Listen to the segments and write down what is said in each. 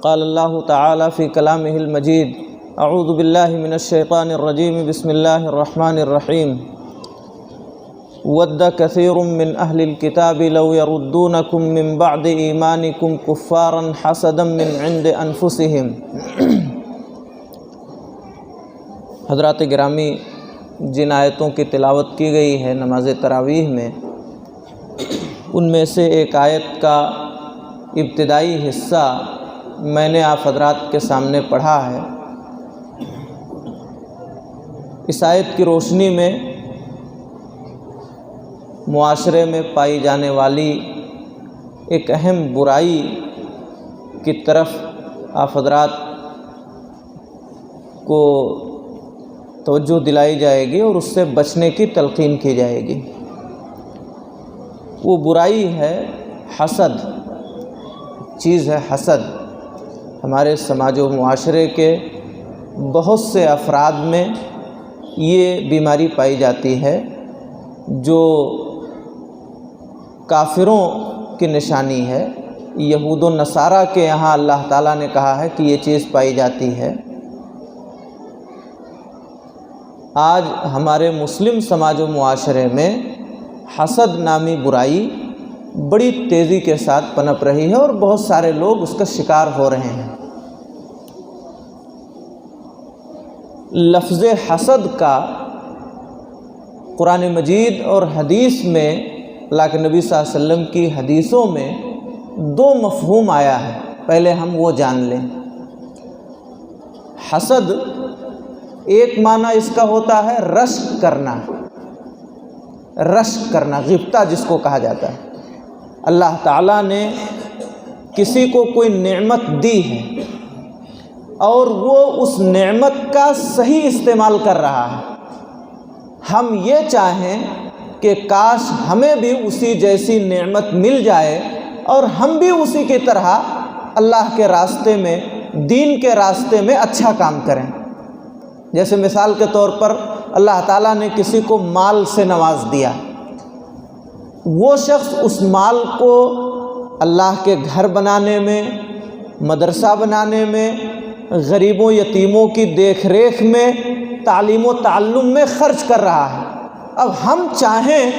قال اللہ تعالی فی کلامہ المجید اعوذ باللہ من الشیطان الرجیم بسم اللہ الرحمن الرحیم ود کثیر من اہل الکتاب لو یردونکم من بعد ایمانکم کفارا حسدا من عند انفسہم۔ حضرات گرامی، جن آیتوں کی تلاوت کی گئی ہے نماز تراویح میں، ان میں سے ایک آیت کا ابتدائی حصہ میں نے آپ حضرات کے سامنے پڑھا ہے۔ اس آیت کی روشنی میں معاشرے میں پائی جانے والی ایک اہم برائی کی طرف آپ حضرات کو توجہ دلائی جائے گی اور اس سے بچنے کی تلقین کی جائے گی۔ وہ برائی ہے حسد، چیز ہے حسد۔ ہمارے سماج و معاشرے کے بہت سے افراد میں یہ بیماری پائی جاتی ہے جو کافروں کی نشانی ہے۔ یہود و نصارہ کے یہاں اللہ تعالیٰ نے کہا ہے کہ یہ چیز پائی جاتی ہے۔ آج ہمارے مسلم سماج و معاشرے میں حسد نامی برائی بڑی تیزی کے ساتھ پنپ رہی ہے اور بہت سارے لوگ اس کا شکار ہو رہے ہیں۔ لفظ حسد کا قرآن مجید اور حدیث میں، اللہ کے نبی صلی اللہ علیہ وسلم کی حدیثوں میں دو مفہوم آیا ہے، پہلے ہم وہ جان لیں۔ حسد ایک معنی اس کا ہوتا ہے رشک کرنا، رشک کرنا، غبطہ جس کو کہا جاتا ہے۔ اللہ تعالیٰ نے کسی کو کوئی نعمت دی ہے اور وہ اس نعمت کا صحیح استعمال کر رہا ہے، ہم یہ چاہیں کہ کاش ہمیں بھی اسی جیسی نعمت مل جائے اور ہم بھی اسی کی طرح اللہ کے راستے میں، دین کے راستے میں اچھا کام کریں۔ جیسے مثال کے طور پر اللہ تعالیٰ نے کسی کو مال سے نواز دیا، وہ شخص اس مال کو اللہ کے گھر بنانے میں، مدرسہ بنانے میں، غریبوں یتیموں کی دیکھ ریکھ میں، تعلیم و تعلم میں خرچ کر رہا ہے۔ اب ہم چاہیں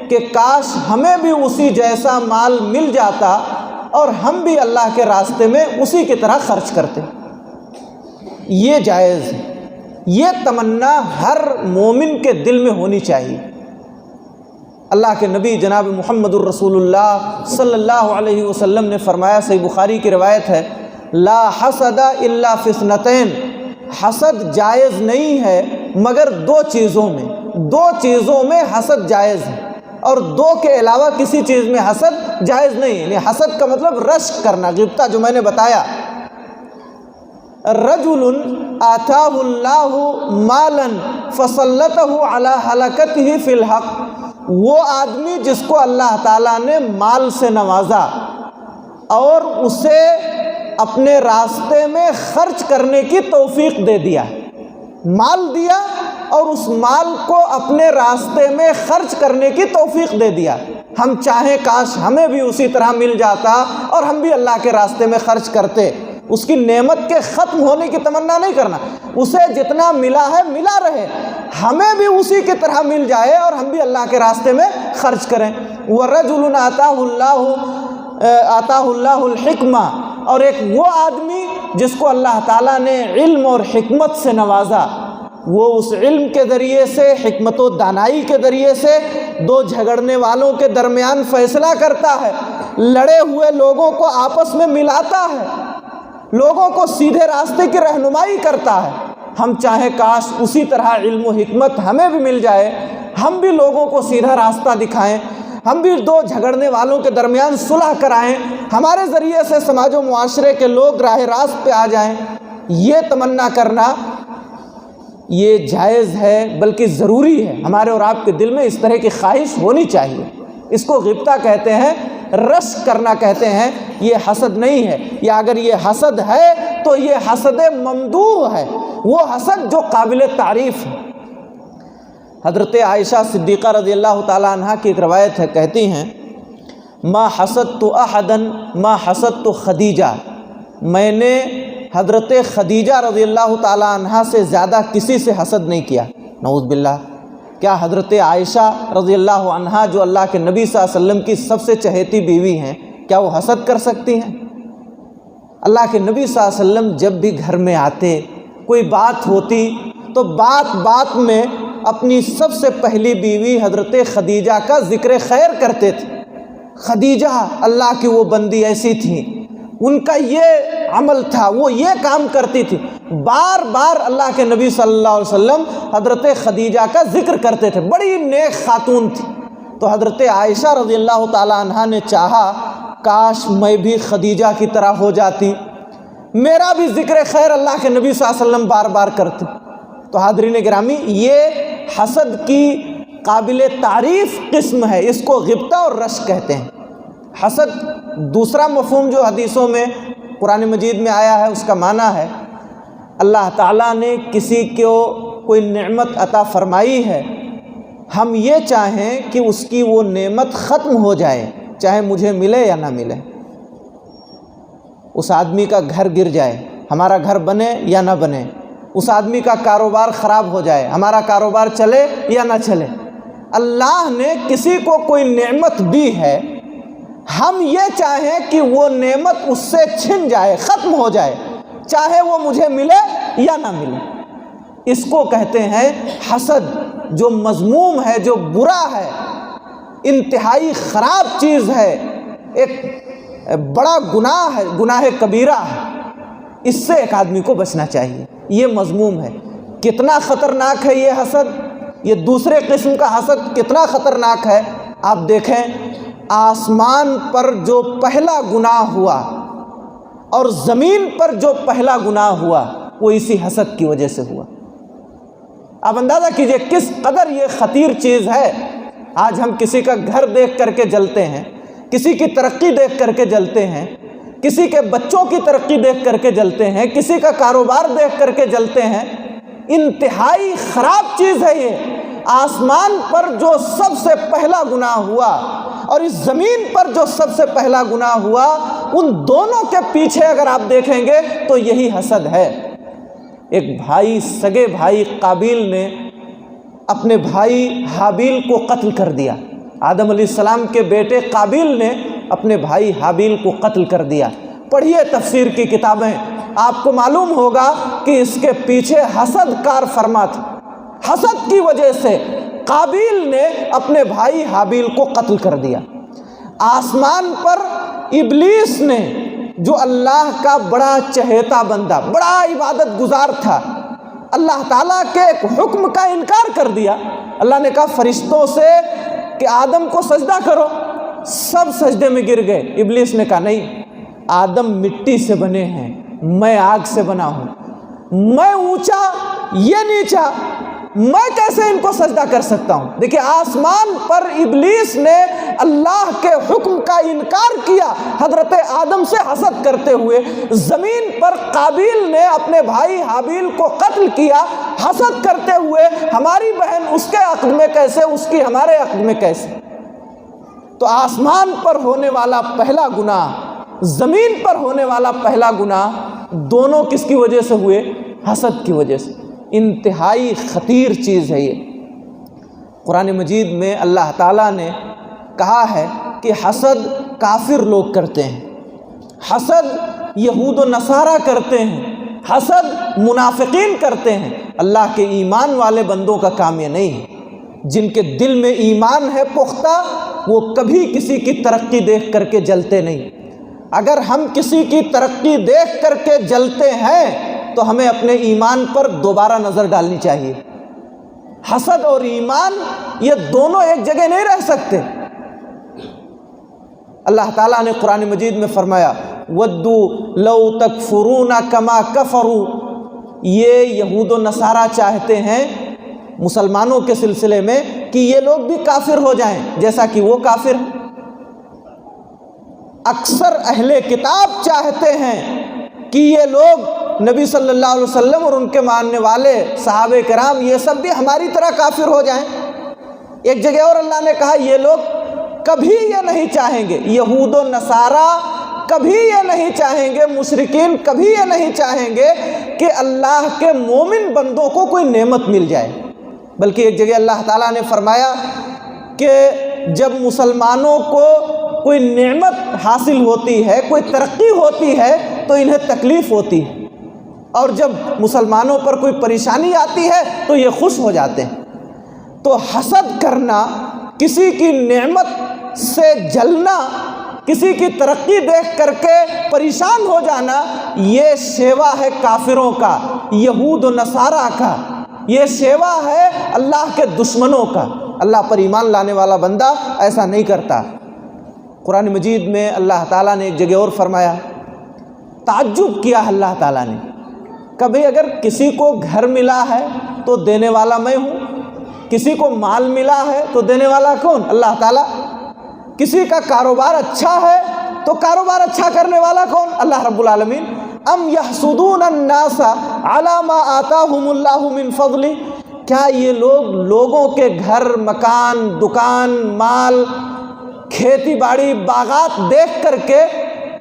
کہ کاش ہمیں بھی اسی جیسا مال مل جاتا اور ہم بھی اللہ کے راستے میں اسی کی طرح خرچ کرتے۔ یہ جائز ہے، یہ تمنا ہر مومن کے دل میں ہونی چاہیے۔ اللہ کے نبی جناب محمد الرسول اللہ صلی اللہ علیہ وسلم نے فرمایا، صحیح بخاری کی روایت ہے، لا حسد الا فی اثنتین، حسد جائز نہیں ہے مگر دو چیزوں میں، دو چیزوں میں حسد جائز ہے اور دو کے علاوہ کسی چیز میں حسد جائز نہیں ہے۔ یعنی حسد کا مطلب رشک کرنا، غبطہ جو میں نے بتایا۔ رجل آتاہ اللہ مالا فسلطہ علی ہلاکتہ فی الحق، وہ آدمی جس کو اللہ تعالیٰ نے مال سے نوازا اور اسے اپنے راستے میں خرچ کرنے کی توفیق دے دیا، مال دیا اور اس مال کو اپنے راستے میں خرچ کرنے کی توفیق دے دیا۔ ہم چاہیں کاش ہمیں بھی اسی طرح مل جاتا اور ہم بھی اللہ کے راستے میں خرچ کرتے۔ اس کی نعمت کے ختم ہونے کی تمنا نہیں کرنا، اسے جتنا ملا ہے ملا رہے، ہمیں بھی اسی کی طرح مل جائے اور ہم بھی اللہ کے راستے میں خرچ کریں۔ وَرَجُلٌ آتاہ اللہ الحکمہ، اور ایک وہ آدمی جس کو اللہ تعالیٰ نے علم اور حکمت سے نوازا، وہ اس علم کے ذریعے سے، حکمت و دانائی کے ذریعے سے دو جھگڑنے والوں کے درمیان فیصلہ کرتا ہے، لڑے ہوئے لوگوں کو آپس میں ملاتا ہے، لوگوں کو سیدھے راستے کی رہنمائی کرتا ہے۔ ہم چاہیں کاش اسی طرح علم و حکمت ہمیں بھی مل جائے، ہم بھی لوگوں کو سیدھا راستہ دکھائیں، ہم بھی دو جھگڑنے والوں کے درمیان صلح کرائیں، ہمارے ذریعے سے سماج و معاشرے کے لوگ راہ راست پہ آ جائیں۔ یہ تمنا کرنا یہ جائز ہے، بلکہ ضروری ہے۔ ہمارے اور آپ کے دل میں اس طرح کی خواہش ہونی چاہیے۔ اس کو غبطہ کہتے ہیں، رشک کرنا کہتے ہیں، یہ حسد نہیں ہے۔ یا اگر یہ حسد ہے تو یہ حسد ممدوح ہے، وہ حسد جو قابل تعریف ہے۔ حضرت عائشہ صدیقہ رضی اللہ تعالیٰ عنہ کی ایک روایت ہے، کہتی ہیں ما حسدت احدا ما حسدت خدیجہ، میں نے حضرت خدیجہ رضی اللہ تعالیٰ عنہا سے زیادہ کسی سے حسد نہیں کیا۔ نعوذ باللہ، کیا حضرت عائشہ رضی اللہ عنہا جو اللہ کے نبی صلی اللہ علیہ وسلم کی سب سے چہیتی بیوی ہیں، کیا وہ حسد کر سکتی ہیں؟ اللہ کے نبی صلی اللہ علیہ وسلم جب بھی گھر میں آتے، کوئی بات ہوتی تو بات بات میں اپنی سب سے پہلی بیوی حضرت خدیجہ کا ذکر خیر کرتے تھے۔ خدیجہ اللہ کی وہ بندی ایسی تھی، ان کا یہ عمل تھا، وہ یہ کام کرتی تھی، بار بار اللہ کے نبی صلی اللہ علیہ وسلم حضرت خدیجہ کا ذکر کرتے تھے، بڑی نیک خاتون تھی۔ تو حضرت عائشہ رضی اللہ تعالیٰ عنہا نے چاہا کاش میں بھی خدیجہ کی طرح ہو جاتی، میرا بھی ذکر خیر اللہ کے نبی صلی اللہ علیہ وسلم بار بار کرتے۔ تو حاضرین گرامی، یہ حسد کی قابل تعریف قسم ہے، اس کو غبطہ اور رش کہتے ہیں۔ حسد دوسرا مفہوم جو حدیثوں میں قرآن مجید میں آیا ہے، اس کا معنی ہے اللہ تعالیٰ نے کسی کو کوئی نعمت عطا فرمائی ہے، ہم یہ چاہیں کہ اس کی وہ نعمت ختم ہو جائے، چاہے مجھے ملے یا نہ ملے۔ اس آدمی کا گھر گر جائے، ہمارا گھر بنے یا نہ بنے، اس آدمی کا کاروبار خراب ہو جائے، ہمارا کاروبار چلے یا نہ چلے۔ اللہ نے کسی کو کوئی نعمت دی ہے، ہم یہ چاہیں کہ وہ نعمت اس سے چھن جائے، ختم ہو جائے، چاہے وہ مجھے ملے یا نہ ملے۔ اس کو کہتے ہیں حسد، جو مذموم ہے، جو برا ہے، انتہائی خراب چیز ہے، ایک بڑا گناہ ہے، گناہ کبیرہ ہے۔ اس سے ایک آدمی کو بچنا چاہیے، یہ مذموم ہے۔ کتنا خطرناک ہے یہ حسد، یہ دوسرے قسم کا حسد کتنا خطرناک ہے۔ آپ دیکھیں، آسمان پر جو پہلا گناہ ہوا اور زمین پر جو پہلا گناہ ہوا، وہ اسی حسد کی وجہ سے ہوا۔ آپ اندازہ کیجئے کس قدر یہ خطیر چیز ہے۔ آج ہم کسی کا گھر دیکھ کر کے جلتے ہیں، کسی کی ترقی دیکھ کر کے جلتے ہیں، کسی کے بچوں کی ترقی دیکھ کر کے جلتے ہیں، کسی کا کاروبار دیکھ کر کے جلتے ہیں۔ انتہائی خراب چیز ہے یہ۔ آسمان پر جو سب سے پہلا گناہ ہوا اور اس زمین پر جو سب سے پہلا گناہ ہوا، ان دونوں کے پیچھے اگر آپ دیکھیں گے تو یہی حسد ہے۔ ایک بھائی، سگے بھائی قابیل نے اپنے بھائی حابیل کو قتل کر دیا۔ آدم علیہ السلام کے بیٹے قابیل نے اپنے بھائی حابیل کو قتل کر دیا۔ پڑھیے تفسیر کی کتابیں، آپ کو معلوم ہوگا کہ اس کے پیچھے حسد کار فرما تھا۔ حسد کی وجہ سے قابیل نے اپنے بھائی حابیل کو قتل کر دیا۔ آسمان پر ابلیس نے، جو اللہ کا بڑا چہیتا بندہ، بڑا عبادت گزار تھا، اللہ تعالیٰ کے ایک حکم کا انکار کر دیا۔ اللہ نے کہا فرشتوں سے کہ آدم کو سجدہ کرو، سب سجدے میں گر گئے۔ ابلیس نے کہا نہیں، آدم مٹی سے بنے ہیں، میں آگ سے بنا ہوں، میں اونچا، یہ نیچا، میں کیسے ان کو سجدہ کر سکتا ہوں؟ دیکھیں، آسمان پر ابلیس نے اللہ کے حکم کا انکار کیا حضرت آدم سے حسد کرتے ہوئے۔ زمین پر قابیل نے اپنے بھائی حابیل کو قتل کیا حسد کرتے ہوئے، ہماری بہن اس کے عقد میں کیسے، اس کی ہمارے عقد میں کیسے۔ تو آسمان پر ہونے والا پہلا گناہ، زمین پر ہونے والا پہلا گناہ، دونوں کس کی وجہ سے ہوئے؟ حسد کی وجہ سے۔ انتہائی خطیر چیز ہے یہ۔ قرآن مجید میں اللہ تعالیٰ نے کہا ہے کہ حسد کافر لوگ کرتے ہیں، حسد یہود و نصارہ کرتے ہیں، حسد منافقین کرتے ہیں۔ اللہ کے ایمان والے بندوں کا کام یہ نہیں ہے۔ جن کے دل میں ایمان ہے پختہ، وہ کبھی کسی کی ترقی دیکھ کر کے جلتے نہیں۔ اگر ہم کسی کی ترقی دیکھ کر کے جلتے ہیں تو ہمیں اپنے ایمان پر دوبارہ نظر ڈالنی چاہیے۔ حسد اور ایمان یہ دونوں ایک جگہ نہیں رہ سکتے۔ اللہ تعالیٰ نے قرآن مجید میں فرمایا وَدُّوا لَوْ تَكْفُرُونَ كَمَا كَفَرُوا، یہ یہود و نصارہ چاہتے ہیں مسلمانوں کے سلسلے میں کہ یہ لوگ بھی کافر ہو جائیں جیسا کہ وہ کافر ہیں۔ اکثر اہل کتاب چاہتے ہیں کہ یہ لوگ نبی صلی اللہ علیہ وسلم اور ان کے ماننے والے صحابہ کرام یہ سب بھی ہماری طرح کافر ہو جائیں۔ ایک جگہ اور اللہ نے کہا یہ لوگ کبھی یہ نہیں چاہیں گے، یہود و نصارہ کبھی یہ نہیں چاہیں گے، مشرکین کبھی یہ نہیں چاہیں گے کہ اللہ کے مومن بندوں کو کوئی نعمت مل جائے، بلکہ ایک جگہ اللہ تعالیٰ نے فرمایا کہ جب مسلمانوں کو کوئی نعمت حاصل ہوتی ہے، کوئی ترقی ہوتی ہے تو انہیں تکلیف ہوتی ہے، اور جب مسلمانوں پر کوئی پریشانی آتی ہے تو یہ خوش ہو جاتے ہیں۔ تو حسد کرنا، کسی کی نعمت سے جلنا، کسی کی ترقی دیکھ کر کے پریشان ہو جانا، یہ شیوا ہے کافروں کا، یہود و نصارہ کا، یہ شیوا ہے اللہ کے دشمنوں کا۔ اللہ پر ایمان لانے والا بندہ ایسا نہیں کرتا۔ قرآن مجید میں اللہ تعالیٰ نے ایک جگہ اور فرمایا، تعجب کیا اللہ تعالیٰ نے، کبھی اگر کسی کو گھر ملا ہے تو دینے والا میں ہوں، کسی کو مال ملا ہے تو دینے والا کون؟ اللہ تعالیٰ۔ کسی کا کاروبار اچھا ہے تو کاروبار اچھا کرنے والا کون؟ اللہ رب العالمین۔ ام یحسدون الناس علی ما آتاہم اللہ من فضلہ، کیا یہ لوگ لوگوں کے گھر، مکان، دکان، مال، کھیتی باڑی، باغات دیکھ کر کے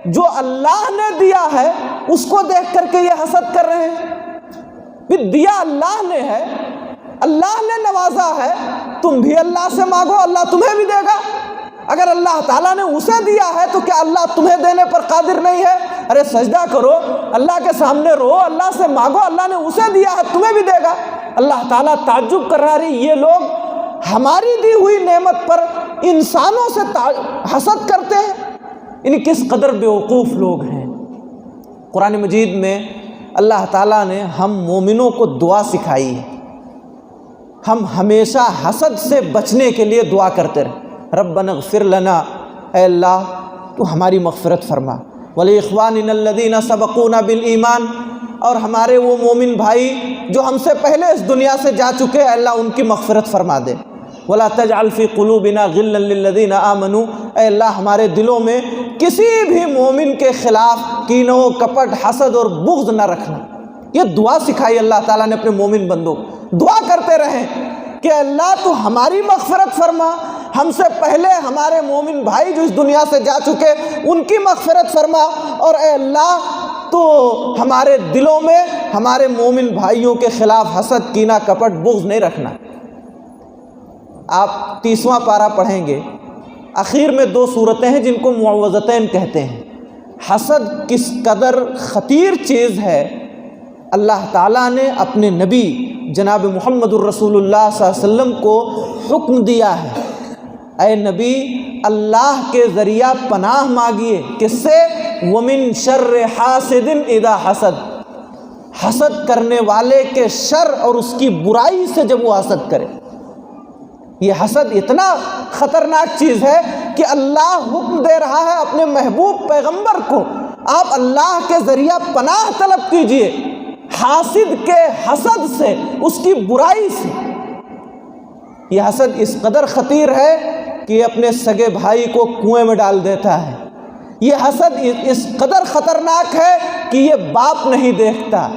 جو اللہ نے دیا ہے اس کو دیکھ کر کے یہ حسد کر رہے ہیں؟ بھی دیا اللہ نے ہے، اللہ نے نوازا ہے، تم بھی اللہ سے مانگو، اللہ تمہیں بھی دے گا۔ اگر اللہ تعالیٰ نے اسے دیا ہے تو کیا اللہ تمہیں دینے پر قادر نہیں ہے؟ ارے سجدہ کرو، اللہ کے سامنے رو، اللہ سے مانگو، اللہ نے اسے دیا ہے تمہیں بھی دے گا۔ اللہ تعالیٰ تعجب کر رہا ہے، یہ لوگ ہماری دی ہوئی نعمت پر انسانوں سے حسد کرتے ہیں، یعنی کس قدر بیوقوف لوگ ہیں۔ قرآن مجید میں اللہ تعالیٰ نے ہم مومنوں کو دعا سکھائی ہے، ہم ہمیشہ حسد سے بچنے کے لیے دعا کرتے رہے۔ ربنا اغفر لنا، اے اللہ تو ہماری مغفرت فرما، ولاخواننا الذین سبقونا بالایمان، اور ہمارے وہ مومن بھائی جو ہم سے پہلے اس دنیا سے جا چکے، اے اللہ ان کی مغفرت فرما دے۔ ولا تجعل فی قلوبنا غلا للذین آمنوا، اے اللہ ہمارے دلوں میں کسی بھی مومن کے خلاف کینہ و کپٹ، حسد اور بغض نہ رکھنا۔ یہ دعا سکھائی اللہ تعالیٰ نے اپنے مومن بندوں کو، دعا کرتے رہیں کہ اللہ تو ہماری مغفرت فرما، ہم سے پہلے ہمارے مومن بھائی جو اس دنیا سے جا چکے ان کی مغفرت فرما، اور اے اللہ تو ہمارے دلوں میں ہمارے مومن بھائیوں کے خلاف حسد، کینہ، کپٹ، بغض نہیں رکھنا۔ آپ 30واں پارہ پڑھیں گے، اخیر میں 2 صورتیں ہیں جن کو معوذتین کہتے ہیں۔ حسد کس قدر خطیر چیز ہے، اللہ تعالیٰ نے اپنے نبی جناب محمد الرسول اللہ صلی اللہ علیہ وسلم کو حکم دیا ہے، اے نبی اللہ کے ذریعہ پناہ مانگیے، کس سے؟ وَمِن شَرِّ حَاسِدٍ اِذَا حَسَد، حسد کرنے والے کے شر اور اس کی برائی سے جب وہ حسد کرے۔ یہ حسد اتنا خطرناک چیز ہے کہ اللہ حکم دے رہا ہے اپنے محبوب پیغمبر کو، آپ اللہ کے ذریعہ پناہ طلب کیجئے حاسد کے حسد سے، اس کی برائی سے۔ یہ حسد اس قدر خطیر ہے کہ یہ اپنے سگے بھائی کو کنویں میں ڈال دیتا ہے۔ یہ حسد اس قدر خطرناک ہے کہ یہ باپ نہیں دیکھتا،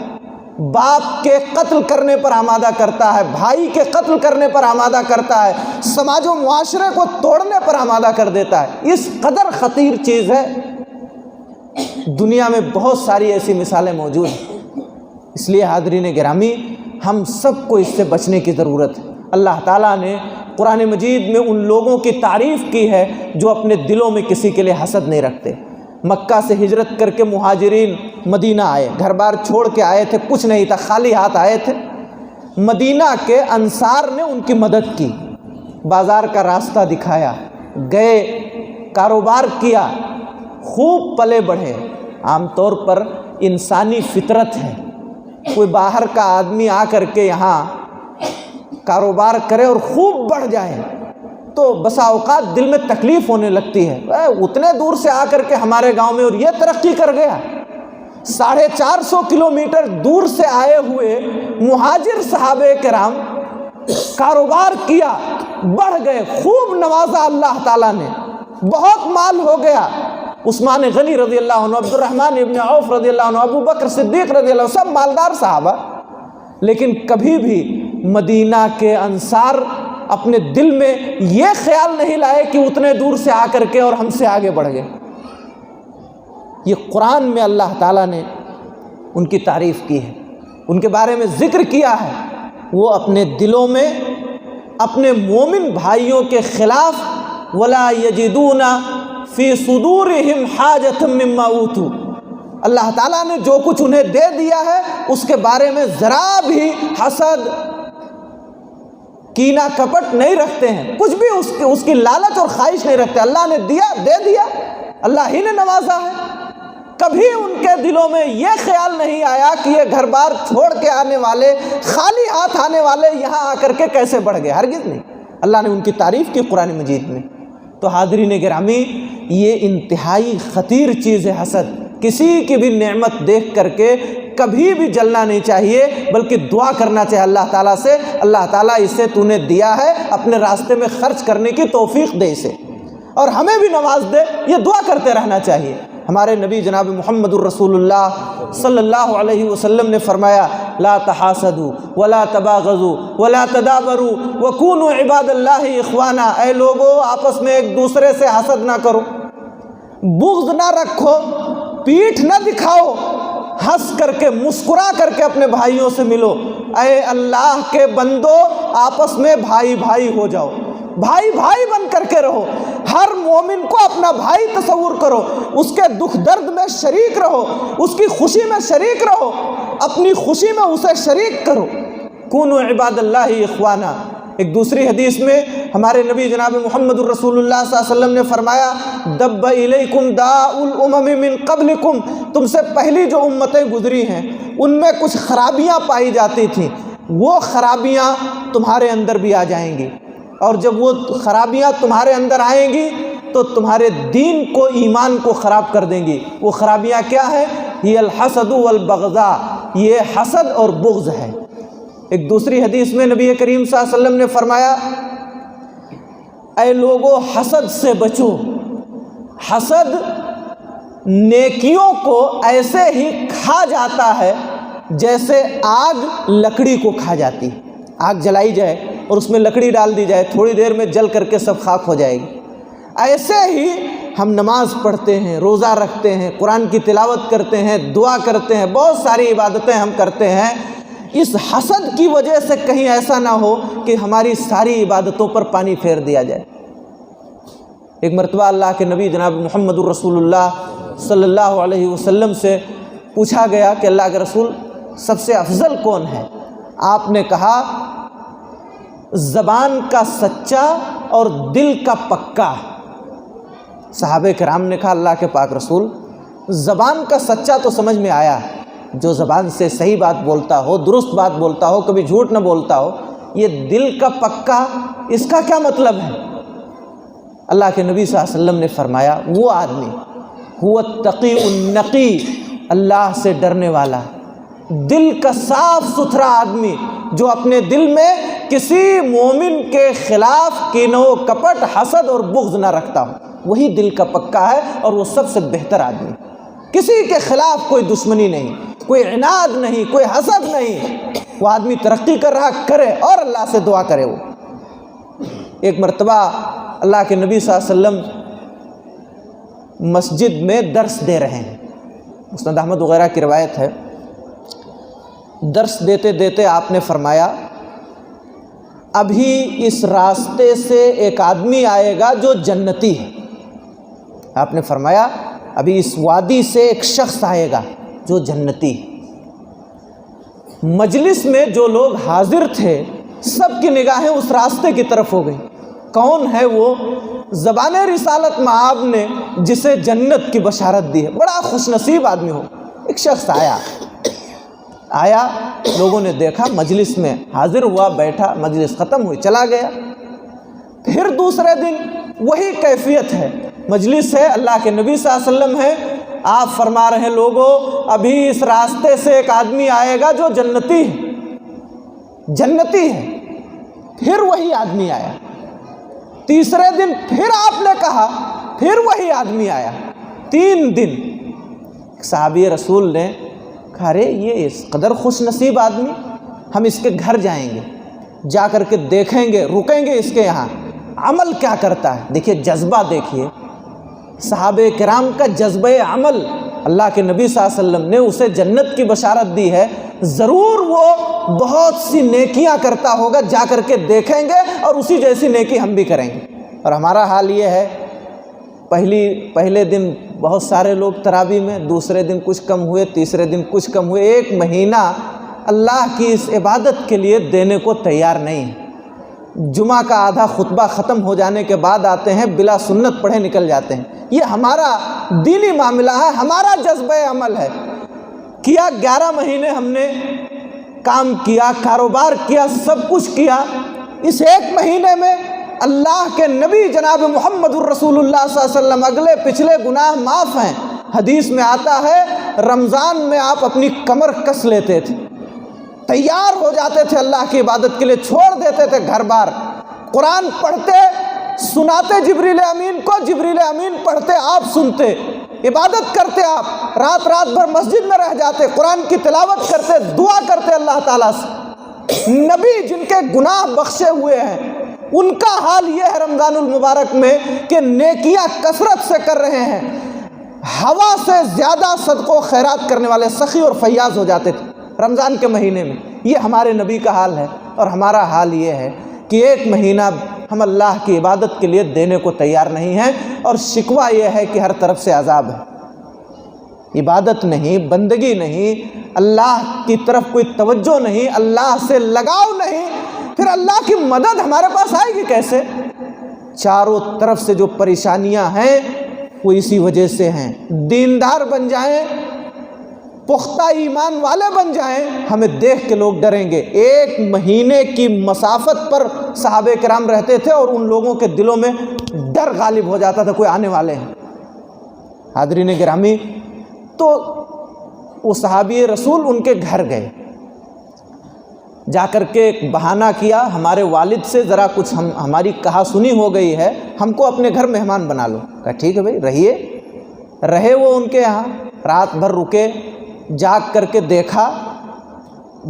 باپ کے قتل کرنے پر آمادہ کرتا ہے، بھائی کے قتل کرنے پر آمادہ کرتا ہے، سماج و معاشرے کو توڑنے پر آمادہ کر دیتا ہے۔ اس قدر خطیر چیز ہے۔ دنیا میں بہت ساری ایسی مثالیں موجود ہیں، اس لیے حاضرین گرامی ہم سب کو اس سے بچنے کی ضرورت ہے۔ اللہ تعالیٰ نے قرآن مجید میں ان لوگوں کی تعریف کی ہے جو اپنے دلوں میں کسی کے لیے حسد نہیں رکھتے۔ مکہ سے ہجرت کر کے مہاجرین مدینہ آئے، گھر بار چھوڑ کے آئے تھے، کچھ نہیں تھا، خالی ہاتھ آئے تھے۔ مدینہ کے انصار نے ان کی مدد کی، بازار کا راستہ دکھایا، گئے، کاروبار کیا، خوب پلے بڑھے۔ عام طور پر انسانی فطرت ہے، کوئی باہر کا آدمی آ کر کے یہاں کاروبار کرے اور خوب بڑھ جائے تو بسا اوقات دل میں تکلیف ہونے لگتی ہے، اتنے دور سے آ کر کے ہمارے گاؤں میں اور یہ ترقی کر گیا۔ 450 کلومیٹر دور سے آئے ہوئے مہاجر صحابہ کرام کاروبار کیا، بڑھ گئے، خوب نوازا اللہ تعالیٰ نے، بہت مال ہو گیا۔ عثمان غنی رضی اللہ عنہ، عبد الرحمن ابن عوف رضی اللہ عنہ، ابو بکر صدیق رضی اللہ عنہ، سب مالدار صحابہ، لیکن کبھی بھی مدینہ کے انصار اپنے دل میں یہ خیال نہیں لائے کہ اتنے دور سے آ کر کے اور ہم سے آگے بڑھ گئے۔ یہ قرآن میں اللہ تعالیٰ نے ان کی تعریف کی ہے، ان کے بارے میں ذکر کیا ہے۔ وہ اپنے دلوں میں اپنے مومن بھائیوں کے خلاف وَلَا يَجِدُونَ فِي صُدُورِهِمْ حَاجَةً مِّمَّا أُوتُوا، اللہ تعالیٰ نے جو کچھ انہیں دے دیا ہے اس کے بارے میں ذرا بھی حسد کینہ کپٹ نہیں رکھتے ہیں، کچھ بھی اس کی لالچ اور خواہش نہیں رکھتے۔ اللہ نے دیا، دے دیا، اللہ ہی نے نوازا ہے۔ کبھی ان کے دلوں میں یہ خیال نہیں آیا کہ یہ گھر بار چھوڑ کے آنے والے، خالی ہاتھ آنے والے یہاں آ کر کے کیسے بڑھ گئے، ہرگز نہیں۔ اللہ نے ان کی تعریف کی قرآن مجید میں۔ تو حاضرین گرامی، یہ انتہائی خطیر چیز ہے حسد۔ کسی کی بھی نعمت دیکھ کر کے کبھی بھی جلنا نہیں چاہیے، بلکہ دعا کرنا چاہیے اللہ تعالیٰ سے، اللہ تعالیٰ اسے تو نے دیا ہے، اپنے راستے میں خرچ کرنے کی توفیق دے اسے، اور ہمیں بھی نواز دے، یہ دعا کرتے رہنا چاہیے۔ ہمارے نبی جناب محمد الرسول اللہ صلی اللہ علیہ وسلم نے فرمایا لا تحاسدوا ولا تباغضوا ولا تدابروا وكونوا عباد اللہ اخوانا، اے لوگو آپس میں ایک دوسرے سے حسد نہ کرو، بغض نہ رکھو، پیٹھ نہ دکھاؤ، ہنس کر کے مسکرا کر کے اپنے بھائیوں سے ملو۔ اے اللہ کے بندو، آپس میں بھائی بھائی ہو جاؤ، بھائی بھائی بن کر کے رہو، ہر مومن کو اپنا بھائی تصور کرو، اس کے دکھ درد میں شریک رہو، اس کی خوشی میں شریک رہو، اپنی خوشی میں اسے شریک کرو۔ کونوا عباد اللہ اخوانا۔ ایک دوسری حدیث میں ہمارے نبی جناب محمد الرسول اللہ صلی اللہ علیہ وسلم نے فرمایا دب الیکم داء الامم من قبلکم، تم سے پہلی جو امتیں گزری ہیں ان میں کچھ خرابیاں پائی جاتی تھیں، وہ خرابیاں تمہارے اندر بھی آ جائیں گی، اور جب وہ خرابیاں تمہارے اندر آئیں گی تو تمہارے دین کو، ایمان کو خراب کر دیں گی۔ وہ خرابیاں کیا ہے؟ یہ الحسد والبغضاء، یہ حسد اور بغض ہے۔ ایک دوسری حدیث میں نبی کریم صلی اللہ علیہ وسلم نے فرمایا اے لوگو حسد سے بچو، حسد نیکیوں کو ایسے ہی کھا جاتا ہے جیسے آگ لکڑی کو کھا جاتی ہے۔ آگ جلائی جائے اور اس میں لکڑی ڈال دی جائے، تھوڑی دیر میں جل کر کے سب خاک ہو جائے گی۔ ایسے ہی ہم نماز پڑھتے ہیں، روزہ رکھتے ہیں، قرآن کی تلاوت کرتے ہیں، دعا کرتے ہیں، بہت ساری عبادتیں ہم کرتے ہیں، اس حسد کی وجہ سے کہیں ایسا نہ ہو کہ ہماری ساری عبادتوں پر پانی پھیر دیا جائے۔ ایک مرتبہ اللہ کے نبی جناب محمد الرسول اللہ صلی اللہ علیہ وسلم سے پوچھا گیا کہ اللہ کے رسول سب سے افضل کون ہے؟ آپ نے کہا زبان کا سچا اور دل کا پکا۔ صحابہ کرام نے کہا اللہ کے پاک رسول، زبان کا سچا تو سمجھ میں آیا، جو زبان سے صحیح بات بولتا ہو، درست بات بولتا ہو، کبھی جھوٹ نہ بولتا ہو، یہ دل کا پکا، اس کا کیا مطلب ہے؟ اللہ کے نبی صلی اللہ علیہ وسلم نے فرمایا وہ آدمی هو التقی النقی، اللہ سے ڈرنے والا، دل کا صاف ستھرا آدمی جو اپنے دل میں کسی مومن کے خلاف کینہ و کپٹ، حسد اور بغض نہ رکھتا ہو، وہی دل کا پکا ہے اور وہ سب سے بہتر آدمی۔ کسی کے خلاف کوئی دشمنی نہیں، کوئی عناد نہیں، کوئی حسد نہیں، وہ آدمی ترقی کر رہا کرے اور اللہ سے دعا کرے۔ وہ ایک مرتبہ اللہ کے نبی صلی اللہ علیہ وسلم مسجد میں درس دے رہے ہیں، مسند احمد وغیرہ کی روایت ہے، درس دیتے دیتے آپ نے فرمایا ابھی اس راستے سے ایک آدمی آئے گا جو جنتی ہے۔ آپ نے فرمایا ابھی اس وادی سے ایک شخص آئے گا جو جنتی ہے۔ مجلس میں جو لوگ حاضر تھے سب کی نگاہیں اس راستے کی طرف ہو گئیں۔ کون ہے وہ؟ زبان رسالت مآب نے جسے جنت کی بشارت دی ہے، بڑا خوش نصیب آدمی ہو۔ ایک شخص آیا، لوگوں نے دیکھا، مجلس میں حاضر ہوا، بیٹھا، مجلس ختم ہوئی، چلا گیا۔ پھر دوسرے دن وہی کیفیت ہے، مجلس ہے، اللہ کے نبی صلی اللہ علیہ وسلم ہے، آپ فرما رہے ہیں لوگوں ابھی اس راستے سے ایک آدمی آئے گا جو جنتی ہے، جنتی ہے۔ پھر وہی آدمی آیا، تیسرے دن پھر آپ نے کہا، پھر وہی آدمی آیا، 3 دن۔ صحابی رسول نے کہا ارے یہ اس قدر خوش نصیب آدمی، ہم اس کے گھر جائیں گے، جا کر کے دیکھیں گے، رکیں گے اس کے یہاں، عمل کیا کرتا ہے۔ دیکھیے جذبہ، دیکھیے صحابہ کرام کا جذبہ عمل، اللہ کے نبی صلی اللہ علیہ وسلم نے اسے جنت کی بشارت دی ہے، ضرور وہ بہت سی نیکیاں کرتا ہوگا، جا کر کے دیکھیں گے اور اسی جیسی نیکی ہم بھی کریں گے۔ اور ہمارا حال یہ ہے، پہلے دن بہت سارے لوگ تراویح میں، دوسرے دن کچھ کم ہوئے، تیسرے دن کچھ کم ہوئے، ایک مہینہ اللہ کی اس عبادت کے لیے دینے کو تیار نہیں ہے۔ جمعہ کا آدھا خطبہ ختم ہو جانے کے بعد آتے ہیں، بلا سنت پڑھے نکل جاتے ہیں۔ یہ ہمارا دینی معاملہ ہے، ہمارا جذبہ عمل ہے۔ کیا 11 مہینے ہم نے کام کیا، کاروبار کیا، سب کچھ کیا، اس ایک مہینے میں اللہ کے نبی جناب محمد الرسول اللہ صلی اللہ علیہ وسلم اگلے پچھلے گناہ معاف ہیں۔ حدیث میں آتا ہے رمضان میں آپ اپنی کمر کس لیتے تھے، تیار ہو جاتے تھے اللہ کی عبادت کے لیے، چھوڑ دیتے تھے گھر بار، قرآن پڑھتے، سناتے جبریل امین کو، جبریل امین پڑھتے، آپ سنتے، عبادت کرتے، آپ رات بھر مسجد میں رہ جاتے، قرآن کی تلاوت کرتے، دعا کرتے اللہ تعالیٰ سے۔ نبی جن کے گناہ بخشے ہوئے ہیں، ان کا حال یہ ہے رمضان المبارک میں کہ نیکیاں کثرت سے کر رہے ہیں، ہوا سے زیادہ صدقہ و خیرات کرنے والے سخی اور فیاض ہو جاتے تھے رمضان کے مہینے میں۔ یہ ہمارے نبی کا حال ہے، اور ہمارا حال یہ ہے کہ ایک مہینہ ہم اللہ کی عبادت کے لیے دینے کو تیار نہیں ہیں، اور شکوہ یہ ہے کہ ہر طرف سے عذاب ہے، عبادت نہیں، بندگی نہیں، اللہ کی طرف کوئی توجہ نہیں، اللہ سے لگاؤ نہیں، پھر اللہ کی مدد ہمارے پاس آئے گی کیسے؟ چاروں طرف سے جو پریشانیاں ہیں وہ اسی وجہ سے ہیں۔ دیندار بن جائیں، پختہ ایمان والے بن جائیں، ہمیں دیکھ کے لوگ ڈریں گے۔ ایک مہینے کی مسافت پر صحابہ کرام رہتے تھے، اور ان لوگوں کے دلوں میں ڈر غالب ہو جاتا تھا، کوئی آنے والے ہیں۔ حاضرین گرامی، تو وہ صحابی رسول ان کے گھر گئے، جا کر کے ایک بہانہ کیا، ہمارے والد سے ذرا کچھ ہماری کہا سنی ہو گئی ہے، ہم کو اپنے گھر مہمان بنا لو۔ کہا ٹھیک ہے بھائی، رہیے۔ رہے وہ ان کے یہاں، رات بھر رکے، جاگ کر کے دیکھا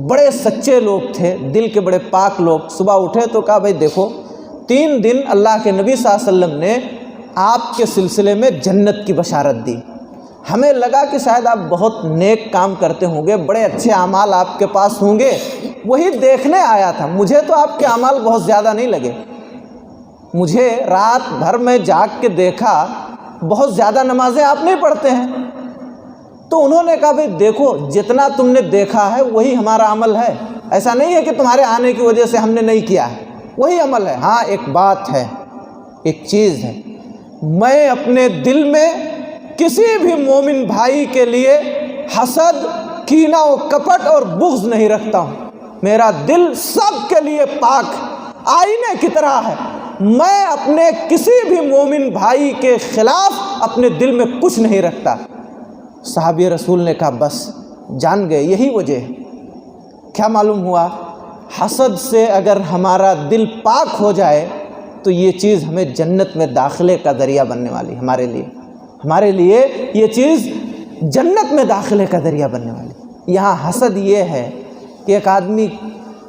بڑے سچے لوگ تھے، دل کے بڑے پاک لوگ۔ صبح اٹھے تو کہا بھائی دیکھو، 3 دن اللہ کے نبی صلی اللہ علیہ وسلم نے آپ کے سلسلے میں جنت کی بشارت دی، ہمیں لگا کہ شاید آپ بہت نیک کام کرتے ہوں گے، بڑے اچھے اعمال آپ کے پاس ہوں گے، وہی دیکھنے آیا تھا۔ مجھے تو آپ کے اعمال بہت زیادہ نہیں لگے، مجھے رات بھر میں جاگ کے دیکھا بہت زیادہ نمازیں آپ نہیں پڑھتے ہیں۔ تو انہوں نے کہا بھئی دیکھو، جتنا تم نے دیکھا ہے وہی ہمارا عمل ہے، ایسا نہیں ہے کہ تمہارے آنے کی وجہ سے ہم نے نہیں کیا ہے، وہی عمل ہے۔ ہاں ایک بات ہے، ایک چیز ہے، میں اپنے دل میں کسی بھی مومن بھائی کے لیے حسد، کینہ و کپٹ اور بغض نہیں رکھتا ہوں، میرا دل سب کے لیے پاک آئینے کی طرح ہے، میں اپنے کسی بھی مومن بھائی کے خلاف اپنے دل میں کچھ نہیں رکھتا۔ صحابی رسول نے کہا بس جان گئے، یہی وجہ ہے۔ کیا معلوم ہوا؟ حسد سے اگر ہمارا دل پاک ہو جائے تو یہ چیز ہمیں جنت میں داخلے کا ذریعہ بننے والی، ہمارے لیے یہ چیز جنت میں داخلے کا ذریعہ بننے والی۔ یہاں حسد یہ ہے کہ ایک آدمی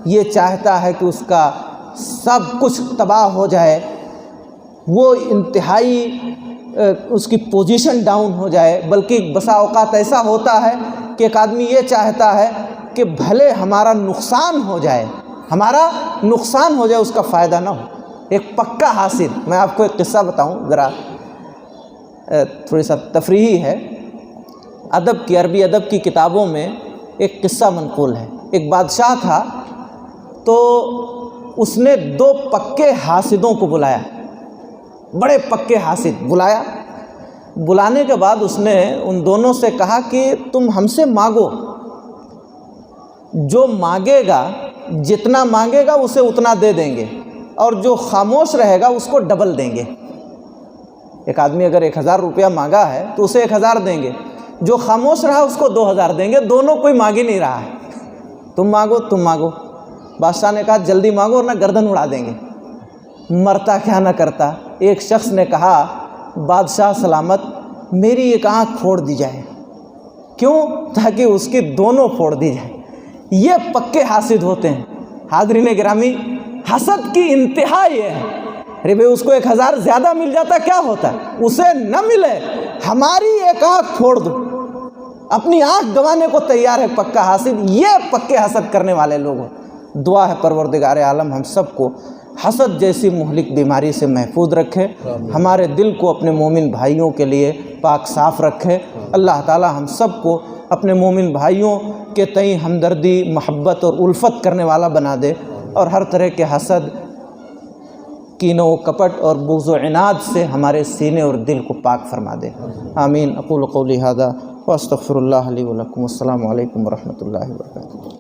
یہ چاہتا ہے کہ اس کا سب کچھ تباہ ہو جائے، وہ انتہائی اس کی پوزیشن ڈاؤن ہو جائے، بلکہ بسا اوقات ایسا ہوتا ہے کہ ایک آدمی یہ چاہتا ہے کہ بھلے ہمارا نقصان ہو جائے، اس کا فائدہ نہ ہو۔ ایک پکا حاسد، میں آپ کو ایک قصہ بتاؤں، ذرا تھوڑی سا تفریحی ہے، ادب کی، عربی ادب کی کتابوں میں ایک قصہ منقول ہے۔ ایک بادشاہ تھا، تو اس نے 2 پکے حاسدوں کو بلایا، بڑے پکے حاسد بلایا۔ بلانے کے بعد اس نے ان دونوں سے کہا کہ تم ہم سے مانگو، جو مانگے گا، جتنا مانگے گا اسے اتنا دے دیں گے، اور جو خاموش رہے گا اس کو ڈبل دیں گے۔ ایک آدمی اگر 1000 روپیہ مانگا ہے تو اسے 1000 دیں گے، جو خاموش رہا اس کو 2000 دیں گے، دونوں کوئی مانگ ہی نہیں رہا ہے، تم مانگو۔ بادشاہ نے کہا جلدی مانگو ورنہ گردن اڑا دیں گے۔ مرتا کیا نہ کرتا، ایک شخص نے کہا بادشاہ سلامت، میری ایک آنکھ پھوڑ دی جائے۔ کیوں؟ تاکہ اس کی دونوں پھوڑ دی جائے۔ یہ پکے حاسد ہوتے ہیں۔ حاضرین گرامی، حسد کی انتہا یہ ہے، ارے بھائی اس کو 1000 زیادہ مل جاتا کیا ہوتا ہے، اسے نہ ملے، ہماری ایک آنکھ پھوڑ دو، اپنی آنکھ گنوانے کو تیار ہے پکا حاسد، یہ پکے حسد کرنے والے لوگ ہیں۔ دعا ہے پروردگار عالم ہم سب کو حسد جیسی مہلک بیماری سے محفوظ رکھے، ہمارے دل کو اپنے مومن بھائیوں کے لیے پاک صاف رکھے۔ اللہ تعالی ہم سب کو اپنے مومن بھائیوں کے تئیں ہمدردی، محبت اور الفت کرنے والا بنا دے، اور ہر طرح کے حسد، کینہ و کپٹ اور بغض و عناد سے ہمارے سینے اور دل کو پاک فرما دے۔ آمین۔ اقول قولی ھذا واستغفر اللہ لی ولکم۔ السلام علیکم ورحمۃ اللہ وبرکاتہ۔